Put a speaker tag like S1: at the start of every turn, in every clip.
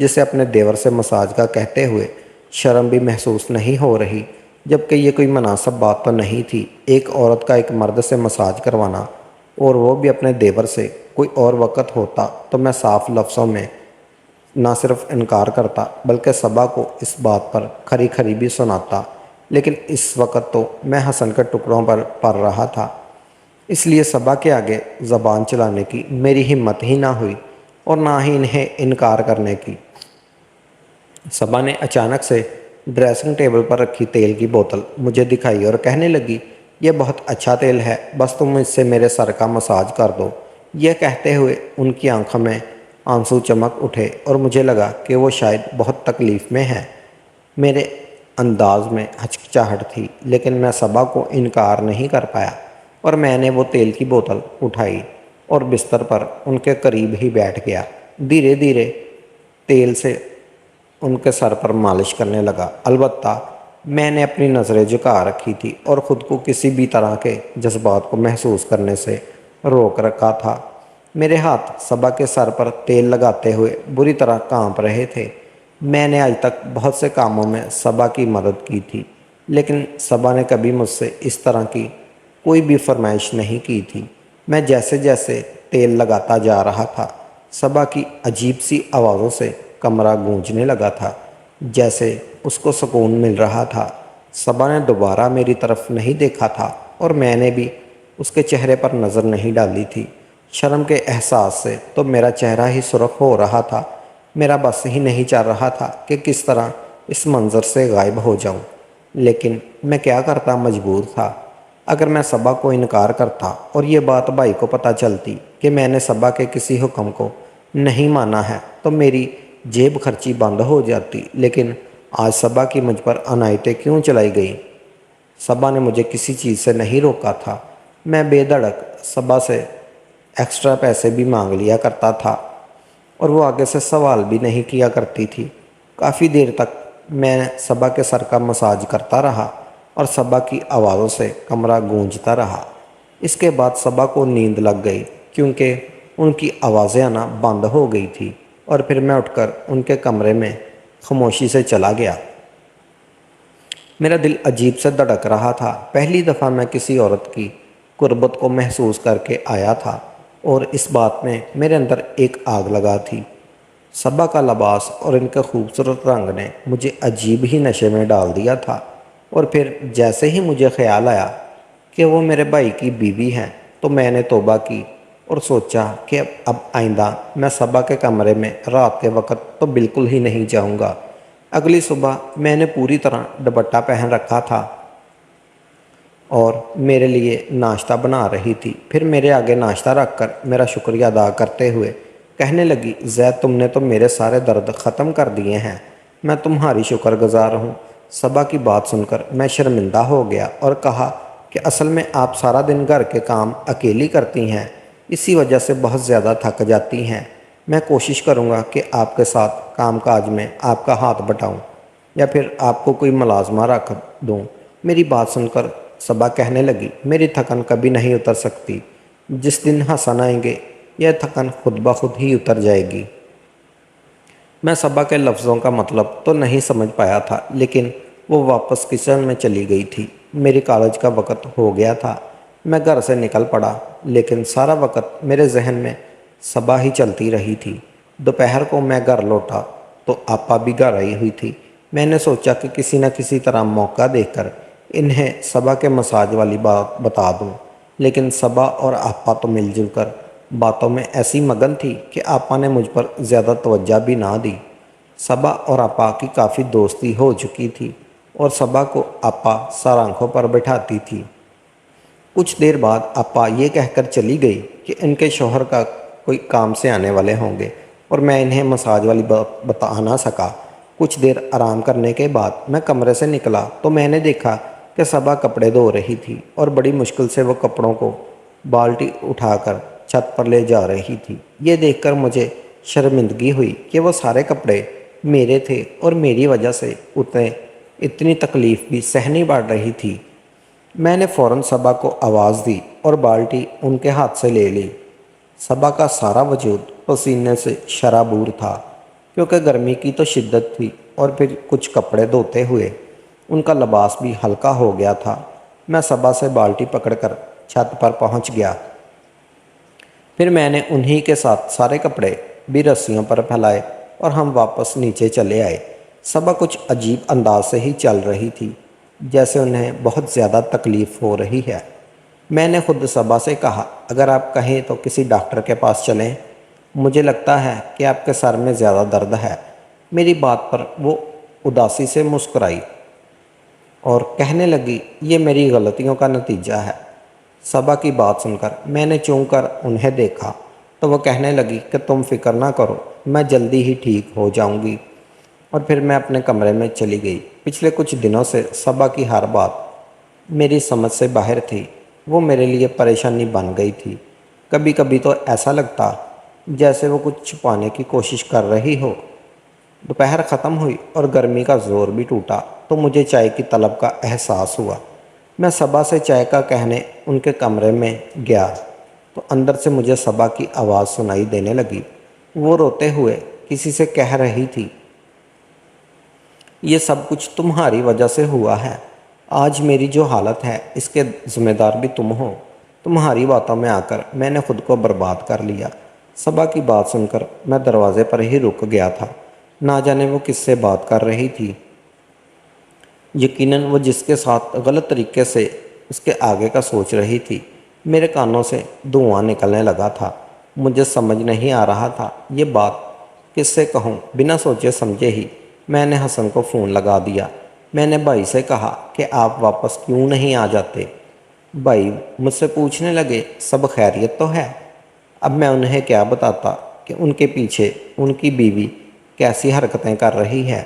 S1: جسے اپنے دیور سے مساج کا کہتے ہوئے شرم بھی محسوس نہیں ہو رہی، جبکہ یہ کوئی مناسب بات تو نہیں تھی ایک عورت کا ایک مرد سے مساج کروانا، اور وہ بھی اپنے دیور سے۔ کوئی اور وقت ہوتا تو میں صاف لفظوں میں نہ صرف انکار کرتا بلکہ صبا کو اس بات پر کھری کھری بھی سناتا، لیکن اس وقت تو میں حسن کے ٹکڑوں پر پڑ رہا تھا، اس لیے صبا کے آگے زبان چلانے کی میری ہمت ہی نہ ہوئی اور نہ ہی انہیں انکار کرنے کی۔ صبا نے اچانک سے ڈریسنگ ٹیبل پر رکھی تیل کی بوتل مجھے دکھائی اور کہنے لگی، یہ بہت اچھا تیل ہے، بس تم اس سے میرے سر کا مساج کر دو۔ یہ کہتے ہوئے ان کی آنکھوں میں آنسو چمک اٹھے اور مجھے لگا کہ وہ شاید بہت تکلیف میں ہے۔ میرے انداز میں ہچکچاہٹ تھی، لیکن میں صبا کو انکار نہیں کر پایا اور میں نے وہ تیل کی بوتل اٹھائی اور بستر پر ان کے قریب ہی بیٹھ گیا۔ دھیرے دھیرے تیل سے ان کے سر پر مالش کرنے لگا، البتہ میں نے اپنی نظریں جھکا رکھی تھی اور خود کو کسی بھی طرح کے جذبات کو محسوس کرنے سے روک رکھا تھا۔ میرے ہاتھ صبا کے سر پر تیل لگاتے ہوئے بری طرح کانپ رہے تھے۔ میں نے آج تک بہت سے کاموں میں صبا کی مدد کی تھی، لیکن صبا نے کبھی مجھ سے اس طرح کی کوئی بھی فرمائش نہیں کی تھی۔ میں جیسے جیسے تیل لگاتا جا رہا تھا، صبا کی عجیب سی آوازوں سے کمرہ گونجنے لگا تھا، جیسے اس کو سکون مل رہا تھا۔ صبا نے دوبارہ میری طرف نہیں دیکھا تھا اور میں نے بھی اس کے چہرے پر نظر نہیں ڈالی تھی۔ شرم کے احساس سے تو میرا چہرہ ہی سرخ ہو رہا تھا۔ میرا بس ہی نہیں چل رہا تھا کہ کس طرح اس منظر سے غائب ہو جاؤں، لیکن میں کیا کرتا، مجبور تھا۔ اگر میں صبا کو انکار کرتا اور یہ بات بھائی کو پتہ چلتی کہ میں نے صبا کے کسی حکم کو نہیں مانا ہے تو میری جیب خرچی بند ہو جاتی، لیکن آج صبا کی مجھ پر عنایتیں کیوں چلائی گئی؟ صبا نے مجھے کسی چیز سے نہیں روکا تھا۔ میں بے دھڑک صبا سے ایکسٹرا پیسے بھی مانگ لیا کرتا تھا اور وہ آگے سے سوال بھی نہیں کیا کرتی تھی۔ کافی دیر تک میں صبا کے سر کا مساج کرتا رہا اور صبا کی آوازوں سے کمرہ گونجتا رہا۔ اس کے بعد صبا کو نیند لگ گئی کیونکہ ان کی آوازیں آنا بند ہو گئی تھی، اور پھر میں اٹھ کر ان کے کمرے میں خاموشی سے چلا گیا۔ میرا دل عجیب سے دھڑک رہا تھا۔ پہلی دفعہ میں کسی عورت کی قربت کو محسوس کر کے آیا تھا اور اس بات میں میرے اندر ایک آگ لگا تھی۔ صبا کا لباس اور ان کے خوبصورت رنگ نے مجھے عجیب ہی نشے میں ڈال دیا تھا، اور پھر جیسے ہی مجھے خیال آیا کہ وہ میرے بھائی کی بیوی ہیں تو میں نے توبہ کی اور سوچا کہ اب آئندہ میں صبا کے کمرے میں رات کے وقت تو بالکل ہی نہیں جاؤں گا۔ اگلی صبح میں نے پوری طرح دوپٹہ پہن رکھا تھا اور میرے لیے ناشتہ بنا رہی تھی۔ پھر میرے آگے ناشتہ رکھ کر میرا شکریہ ادا کرتے ہوئے کہنے لگی، زید تم نے تو میرے سارے درد ختم کر دیے ہیں، میں تمہاری شکر گزار ہوں۔ صبا کی بات سن کر میں شرمندہ ہو گیا اور کہا کہ اصل میں آپ سارا دن گھر کے کام اکیلی کرتی ہیں، اسی وجہ سے بہت زیادہ تھک جاتی ہیں۔ میں کوشش کروں گا کہ آپ کے ساتھ کام کاج میں آپ کا ہاتھ بٹاؤں یا پھر آپ کو کوئی ملازمہ رکھ دوں۔ میری بات سن کر صبا کہنے لگی، میری تھکن کبھی نہیں اتر سکتی، جس دن حسن آئیں گے یہ تھکن خود بخود ہی اتر جائے گی۔ میں صبا کے لفظوں کا مطلب تو نہیں سمجھ پایا تھا، لیکن وہ واپس کچن میں چلی گئی تھی۔ میری کالج کا وقت ہو گیا تھا۔ میں گھر سے نکل پڑا، لیکن سارا وقت میرے ذہن میں صبا ہی چلتی رہی تھی۔ دوپہر کو میں گھر لوٹا تو آپا بھی گھر آئی ہوئی تھی۔ میں نے سوچا کہ کسی نہ کسی طرح موقع دیکھ کر انہیں صبا کے مساج والی بات بتا دوں، لیکن صبا اور آپا تو مل جل کر باتوں میں ایسی مگن تھی کہ آپا نے مجھ پر زیادہ توجہ بھی نہ دی۔ صبا اور آپا کی کافی دوستی ہو چکی تھی اور صبا کو آپا سر آنکھوں پر بٹھاتی تھی۔ کچھ دیر بعد آپا یہ کہہ کر چلی گئی کہ ان کے شوہر کا کوئی کام سے آنے والے ہوں گے اور میں انہیں مساج والی بات بتا نہ سکا۔ کچھ دیر آرام کرنے کے بعد میں کمرے سے نکلا تو میں نے دیکھا کہ صبا کپڑے دھو رہی تھی اور بڑی مشکل سے وہ کپڑوں کو بالٹی اٹھا کر چھت پر لے جا رہی تھی۔ یہ دیکھ کر مجھے شرمندگی ہوئی کہ وہ سارے کپڑے میرے تھے اور میری وجہ سے اتنی تکلیف بھی سہنی پڑ رہی تھی۔ میں نے فوراً صبا کو آواز دی اور بالٹی ان کے ہاتھ سے لے لی۔ صبا کا سارا وجود پسینے سے شرابور تھا کیونکہ گرمی کی تو شدت تھی اور پھر کچھ کپڑے دھوتے ہوئے ان کا لباس بھی ہلکا ہو گیا تھا۔ میں صبا سے بالٹی پکڑ کر چھت پر پہنچ گیا۔ پھر میں نے انہی کے ساتھ سارے کپڑے بھی رسیوں پر پھیلائے اور ہم واپس نیچے چلے آئے۔ صبا کچھ عجیب انداز سے ہی چل رہی تھی، جیسے انہیں بہت زیادہ تکلیف ہو رہی ہے۔ میں نے خود صبا سے کہا، اگر آپ کہیں تو کسی ڈاکٹر کے پاس چلیں، مجھے لگتا ہے کہ آپ کے سر میں زیادہ درد ہے۔ میری بات پر وہ اداسی سے مسکرائی اور کہنے لگی، یہ میری غلطیوں کا نتیجہ ہے۔ صبا کی بات سن کر میں نے چونک کر انہیں دیکھا تو وہ کہنے لگی کہ تم فکر نہ کرو، میں جلدی ہی ٹھیک ہو جاؤں گی، اور پھر میں اپنے کمرے میں چلی گئی۔ پچھلے کچھ دنوں سے صبا کی ہر بات میری سمجھ سے باہر تھی، وہ میرے لیے پریشانی بن گئی تھی۔ کبھی کبھی تو ایسا لگتا جیسے وہ کچھ چھپانے کی کوشش کر رہی ہو۔ دوپہر ختم ہوئی اور گرمی کا زور بھی ٹوٹا تو مجھے چائے کی طلب کا احساس ہوا۔ میں صبا سے چائے کا کہنے ان کے کمرے میں گیا تو اندر سے مجھے صبا کی آواز سنائی دینے لگی۔ وہ روتے ہوئے کسی سے کہہ رہی تھی، یہ سب کچھ تمہاری وجہ سے ہوا ہے۔ آج میری جو حالت ہے اس کے ذمہ دار بھی تم ہو۔ تمہاری باتوں میں آ کر میں نے خود کو برباد کر لیا۔ صبا کی بات سن کر میں دروازے پر ہی رک گیا تھا۔ نہ جانے وہ کس سے بات کر رہی تھی۔ یقیناً وہ جس کے ساتھ غلط طریقے سے اس کے آگے کا سوچ رہی تھی۔ میرے کانوں سے دھواں نکلنے لگا تھا۔ مجھے سمجھ نہیں آ رہا تھا یہ بات کس سے کہوں۔ بنا سوچے سمجھے ہی میں نے حسن کو فون لگا دیا۔ میں نے بھائی سے کہا کہ آپ واپس کیوں نہیں آ جاتے۔ بھائی مجھ سے پوچھنے لگے، سب خیریت تو ہے؟ اب میں انہیں کیا بتاتا کہ ان کے پیچھے ان کی بیوی کیسی حرکتیں کر رہی ہے۔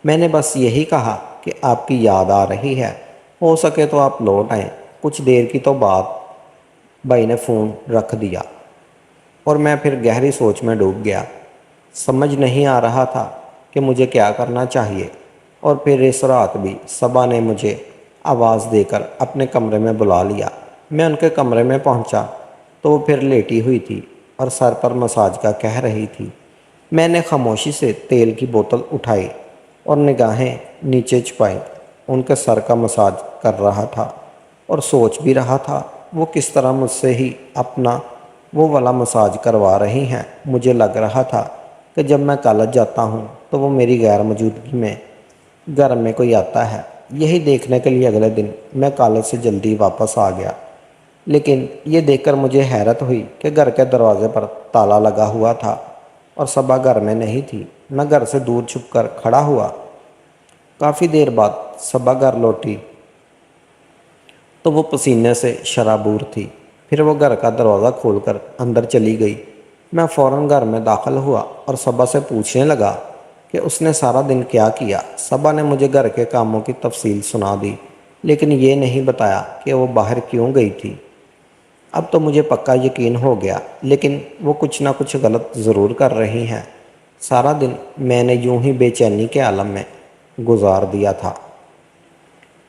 S1: میں نے بس یہی کہا کہ آپ کی یاد آ رہی ہے، ہو سکے تو آپ لوٹ آئیں۔ کچھ دیر کی تو بعد بھائی نے فون رکھ دیا اور میں پھر گہری سوچ میں ڈوب گیا۔ سمجھ نہیں آ رہا تھا کہ مجھے کیا کرنا چاہیے۔ اور پھر اس رات بھی صبا نے مجھے آواز دے کر اپنے کمرے میں بلا لیا۔ میں ان کے کمرے میں پہنچا تو وہ پھر لیٹی ہوئی تھی اور سر پر مساج کا کہہ رہی تھی۔ میں نے خاموشی سے تیل کی بوتل اٹھائی اور نگاہیں نیچے چھپائی۔ ان کے سر کا مساج کر رہا تھا اور سوچ بھی رہا تھا وہ کس طرح مجھ سے ہی اپنا وہ والا مساج کروا رہی ہیں۔ مجھے لگ رہا تھا کہ جب میں کالج جاتا ہوں تو وہ میری غیر موجودگی میں گھر میں کوئی آتا ہے۔ یہی دیکھنے کے لیے اگلے دن میں کالج سے جلدی واپس آ گیا، لیکن یہ دیکھ کر مجھے حیرت ہوئی کہ گھر کے دروازے پر تالا لگا ہوا تھا اور صبا گھر میں نہیں تھی۔ میں گھر سے دور چھپ کر کھڑا ہوا۔ کافی دیر بعد صبا گھر لوٹی تو وہ پسینے سے شرابور تھی۔ پھر وہ گھر کا دروازہ کھول کر اندر چلی گئی۔ میں فوراً گھر میں داخل ہوا اور صبا سے پوچھنے لگا کہ اس نے سارا دن کیا کیا۔ صبا نے مجھے گھر کے کاموں کی تفصیل سنا دی، لیکن یہ نہیں بتایا کہ وہ باہر کیوں گئی تھی۔ اب تو مجھے پکا یقین ہو گیا، لیکن وہ کچھ نہ کچھ غلط ضرور کر رہی ہیں۔ سارا دن میں نے یوں ہی بے چینی کے عالم میں گزار دیا تھا۔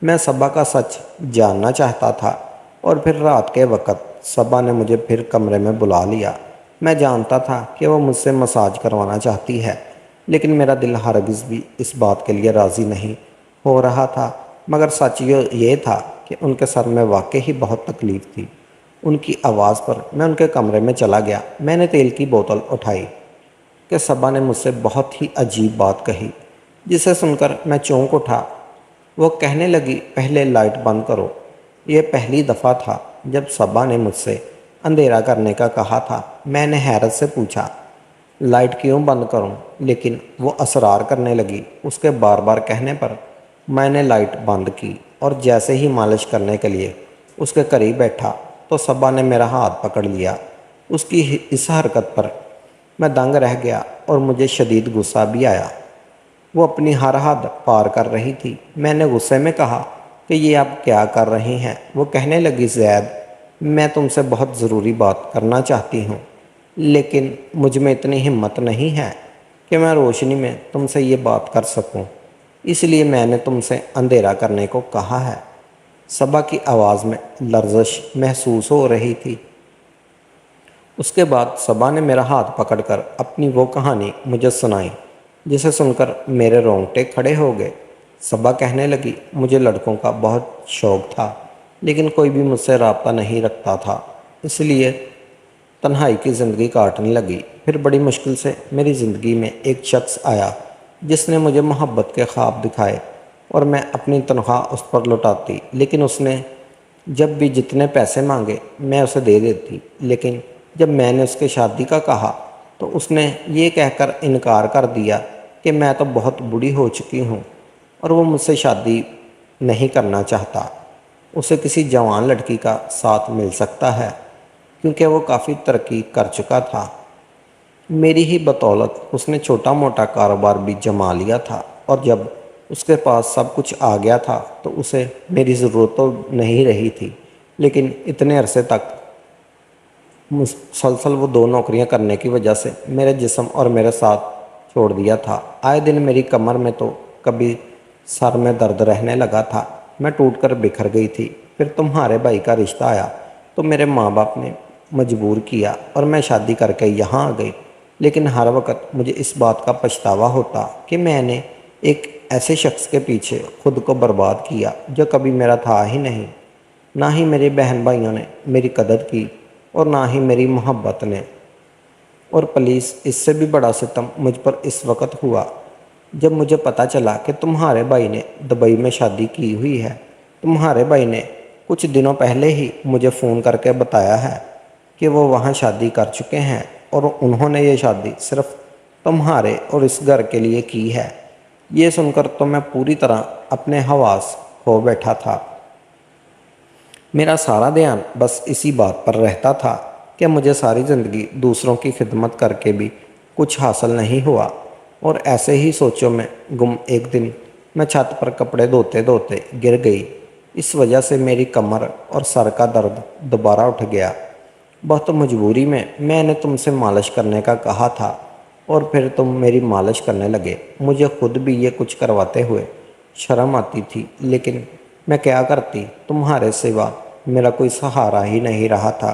S1: میں صبا کا سچ جاننا چاہتا تھا، اور پھر رات کے وقت صبا نے مجھے پھر کمرے میں بلا لیا۔ میں جانتا تھا کہ وہ مجھ سے مساج کروانا چاہتی ہے، لیکن میرا دل ہرگز بھی اس بات کے لیے راضی نہیں ہو رہا تھا۔ مگر سچ یہ تھا کہ ان کے سر میں واقعی بہت تکلیف تھی۔ ان کی آواز پر میں ان کے کمرے میں چلا گیا۔ میں نے تیل کی بوتل اٹھائی کہ صبا نے مجھ سے بہت ہی عجیب بات کہی، جسے سن کر میں چونک اٹھا۔ وہ کہنے لگی، پہلے لائٹ بند کرو۔ یہ پہلی دفعہ تھا جب صبا نے مجھ سے اندھیرا کرنے کا کہا تھا۔ میں نے حیرت سے پوچھا، لائٹ کیوں بند کروں؟ لیکن وہ اصرار کرنے لگی۔ اس کے بار بار کہنے پر میں نے لائٹ بند کی اور جیسے ہی مالش کرنے کے لیے اس کے قریب بیٹھا تو صبا نے میرا ہاتھ پکڑ لیا۔ اس کی اس حرکت پر میں دنگ رہ گیا اور مجھے شدید غصہ بھی آیا۔ وہ اپنی ہر حد پار کر رہی تھی۔ میں نے غصے میں کہا کہ یہ آپ کیا کر رہی ہیں؟ وہ کہنے لگی، زید، میں تم سے بہت ضروری بات کرنا چاہتی ہوں، لیکن مجھ میں اتنی ہمت نہیں ہے کہ میں روشنی میں تم سے یہ بات کر سکوں، اس لیے میں نے تم سے اندھیرا کرنے کو کہا ہے۔ صبا کی آواز میں لرزش محسوس ہو رہی تھی۔ اس کے بعد صبا نے میرا ہاتھ پکڑ کر اپنی وہ کہانی مجھے سنائی جسے سن کر میرے رونگٹے کھڑے ہو گئے۔ صبا کہنے لگی، مجھے لڑکوں کا بہت شوق تھا لیکن کوئی بھی مجھ سے رابطہ نہیں رکھتا تھا، اس لیے تنہائی کی زندگی کاٹنے لگی۔ پھر بڑی مشکل سے میری زندگی میں ایک شخص آیا جس نے مجھے محبت کے خواب دکھائے اور میں اپنی تنخواہ اس پر لوٹاتی، لیکن اس نے جب بھی جتنے پیسے مانگے میں اسے دے دیتی۔ لیکن جب میں نے اس کے شادی کا کہا تو اس نے یہ کہہ کر انکار کر دیا کہ میں تو بہت بوڑھی ہو چکی ہوں اور وہ مجھ سے شادی نہیں کرنا چاہتا۔ اسے کسی جوان لڑکی کا ساتھ مل سکتا ہے کیونکہ وہ کافی ترقی کر چکا تھا۔ میری ہی بدولت اس نے چھوٹا موٹا کاروبار بھی جما لیا تھا، اور جب اس کے پاس سب کچھ آ گیا تھا تو اسے میری ضرورت تو نہیں رہی تھی، لیکن اتنے عرصے تک مسلسل وہ 2 نوکریاں کرنے کی وجہ سے میرے جسم اور میرے ساتھ چھوڑ دیا تھا۔ آئے دن میری کمر میں تو کبھی سر میں درد رہنے لگا تھا، میں ٹوٹ کر بکھر گئی تھی۔ پھر تمہارے بھائی کا رشتہ آیا تو میرے ماں باپ نے مجبور کیا اور میں شادی کر کے یہاں آ گئی، لیکن ہر وقت مجھے اس بات کا پچھتاوا ہوتا کہ میں نے ایک ایسے شخص کے پیچھے خود کو برباد کیا جو کبھی میرا تھا ہی نہیں۔ نہ ہی میرے بہن بھائیوں نے میری قدر کی اور نہ ہی میری محبت نے۔ اور پلیز اس سے بھی بڑا ستم مجھ پر اس وقت ہوا جب مجھے پتہ چلا کہ تمہارے بھائی نے دبئی میں شادی کی ہوئی ہے۔ تمہارے بھائی نے کچھ دنوں پہلے ہی مجھے فون کر کے بتایا ہے کہ وہ وہاں شادی کر چکے ہیں اور انہوں نے یہ شادی صرف تمہارے اور اس گھر کے لیے کی ہے۔ یہ سن کر تو میں پوری طرح اپنے حواس کھو بیٹھا تھا۔ میرا سارا دھیان بس اسی بات پر رہتا تھا کہ مجھے ساری زندگی دوسروں کی خدمت کر کے بھی کچھ حاصل نہیں ہوا، اور ایسے ہی سوچوں میں گم ایک دن میں چھت پر کپڑے دھوتے دھوتے گر گئی۔ اس وجہ سے میری کمر اور سر کا درد دوبارہ اٹھ گیا۔ بہت مجبوری میں میں نے تم سے مالش کرنے کا کہا تھا اور پھر تم میری مالش کرنے لگے۔ مجھے خود بھی یہ کچھ کرواتے ہوئے شرم آتی تھی، لیکن میں کیا کرتی، تمہارے سوا میرا کوئی سہارا ہی نہیں رہا تھا۔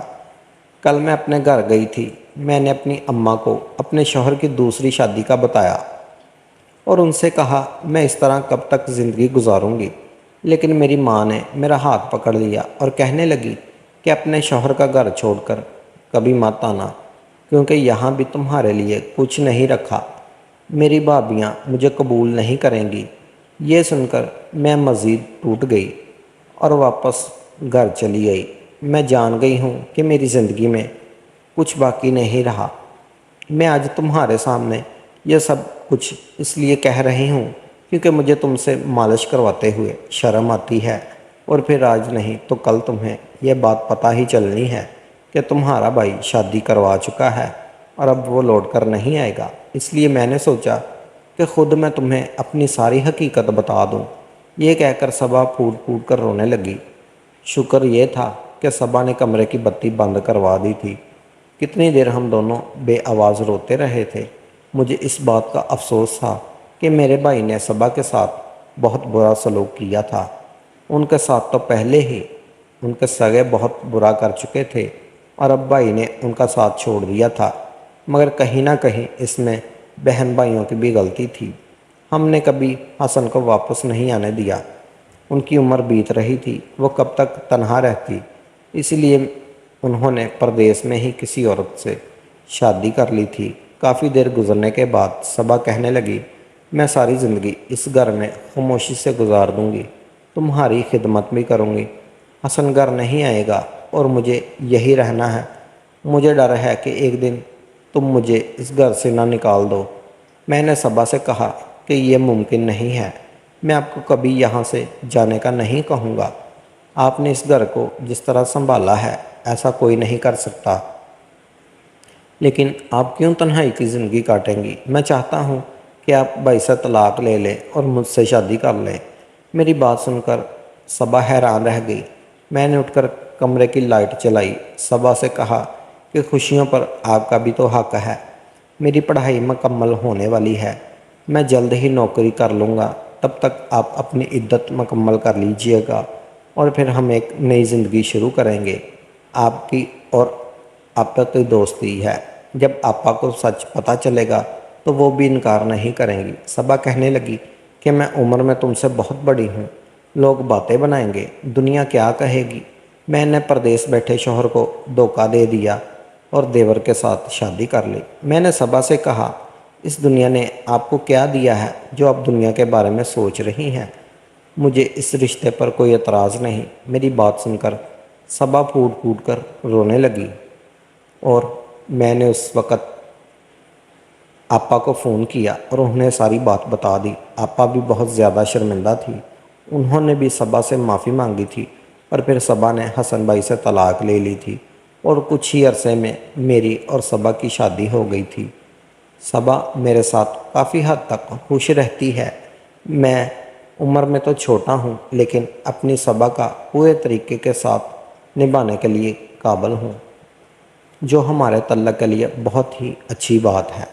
S1: کل میں اپنے گھر گئی تھی، میں نے اپنی اماں کو اپنے شوہر کی دوسری شادی کا بتایا اور ان سے کہا میں اس طرح کب تک زندگی گزاروں گی، لیکن میری ماں نے میرا ہاتھ پکڑ لیا اور کہنے لگی کہ اپنے شوہر کا گھر چھوڑ کر کبھی مت آنا، کیونکہ یہاں بھی تمہارے لیے کچھ نہیں رکھا، میری بھابیاں مجھے قبول نہیں کریں گی۔ یہ سن کر میں مزید ٹوٹ گئی اور واپس گھر چلی گئی۔ میں جان گئی ہوں کہ میری زندگی میں کچھ باقی نہیں رہا۔ میں آج تمہارے سامنے یہ سب کچھ اس لیے کہہ رہی ہوں کیونکہ مجھے تم سے مالش کرواتے ہوئے شرم آتی ہے، اور پھر آج نہیں تو کل تمہیں یہ بات پتہ ہی چلنی ہے کہ تمہارا بھائی شادی کروا چکا ہے اور اب وہ لوٹ کر نہیں آئے گا۔ اس لیے میں نے سوچا کہ خود میں تمہیں اپنی ساری حقیقت بتا دوں۔ یہ کہہ کر صبا پھوٹ پھوٹ کر رونے لگی۔ شکر یہ تھا کہ صبا نے کمرے کی بتی بند کروا دی تھی۔ کتنی دیر ہم دونوں بے آواز روتے رہے تھے۔ مجھے اس بات کا افسوس تھا کہ میرے بھائی نے صبا کے ساتھ بہت برا سلوک کیا تھا۔ ان کے ساتھ تو پہلے ہی ان کے سگے بہت برا کر چکے تھے اور اب بھائی نے ان کا ساتھ چھوڑ دیا تھا، مگر کہیں نہ کہیں اس میں بہن بھائیوں کی بھی غلطی تھی۔ ہم نے کبھی حسن کو واپس نہیں آنے دیا۔ ان کی عمر بیت رہی تھی، وہ کب تک تنہا رہتی، اس لیے انہوں نے پردیس میں ہی کسی عورت سے شادی کر لی تھی۔ کافی دیر گزرنے کے بعد صبا کہنے لگی، میں ساری زندگی اس گھر میں خاموشی سے گزار دوں گی، تمہاری خدمت بھی کروں گی۔ حسن گھر نہیں آئے گا اور مجھے یہی رہنا ہے۔ مجھے ڈر ہے کہ ایک دن تم مجھے اس گھر سے نہ نکال دو۔ میں نے صبا سے کہا کہ یہ ممکن نہیں ہے، میں آپ کو کبھی یہاں سے جانے کا نہیں کہوں گا۔ آپ نے اس گھر کو جس طرح سنبھالا ہے ایسا کوئی نہیں کر سکتا۔ لیکن آپ کیوں تنہائی کی زندگی کاٹیں گی؟ میں چاہتا ہوں کہ آپ بھائی سے طلاق لے لیں اور مجھ سے شادی کر لیں۔ میری بات سن کر صبا حیران رہ گئی۔ میں نے اٹھ کر کمرے کی لائٹ چلائی، صبا سے کہا کہ خوشیوں پر آپ کا بھی تو حق ہے۔ میری پڑھائی مکمل ہونے والی ہے، میں جلد ہی نوکری کر لوں گا، تب تک آپ اپنی عدت مکمل کر لیجئے گا اور پھر ہم ایک نئی زندگی شروع کریں گے۔ آپ کی اور آپا کی دوستی ہے۔ جب آپا کو سچ پتہ چلے گا تو وہ بھی انکار نہیں کریں گی۔ صبا کہنے لگی کہ میں عمر میں تم سے بہت بڑی ہوں، لوگ باتیں بنائیں گے، دنیا کیا کہے گی۔ میں نے پردیس بیٹھے شوہر کو دھوکہ دے دیا اور دیور کے ساتھ شادی کر لی۔ میں نے صبا سے کہا، اس دنیا نے آپ کو کیا دیا ہے جو آپ دنیا کے بارے میں سوچ رہی ہیں؟ مجھے اس رشتے پر کوئی اعتراض نہیں۔ میری بات سن کر صبا پھوٹ پھوٹ کر رونے لگی اور میں نے اس وقت آپا کو فون کیا اور انہیں ساری بات بتا دی۔ آپا بھی بہت زیادہ شرمندہ تھی۔ انہوں نے بھی صبا سے معافی مانگی تھی اور پھر صبا نے حسن بھائی سے طلاق لے لی تھی اور کچھ ہی عرصے میں میری اور صبا کی شادی ہو گئی تھی۔ صبا میرے ساتھ کافی حد تک خوش رہتی ہے۔ میں عمر میں تو چھوٹا ہوں لیکن اپنی صبا کا پورے طریقے کے ساتھ نبھانے کے لیے قابل ہوں، جو ہمارے تعلق کے لیے بہت ہی اچھی بات ہے۔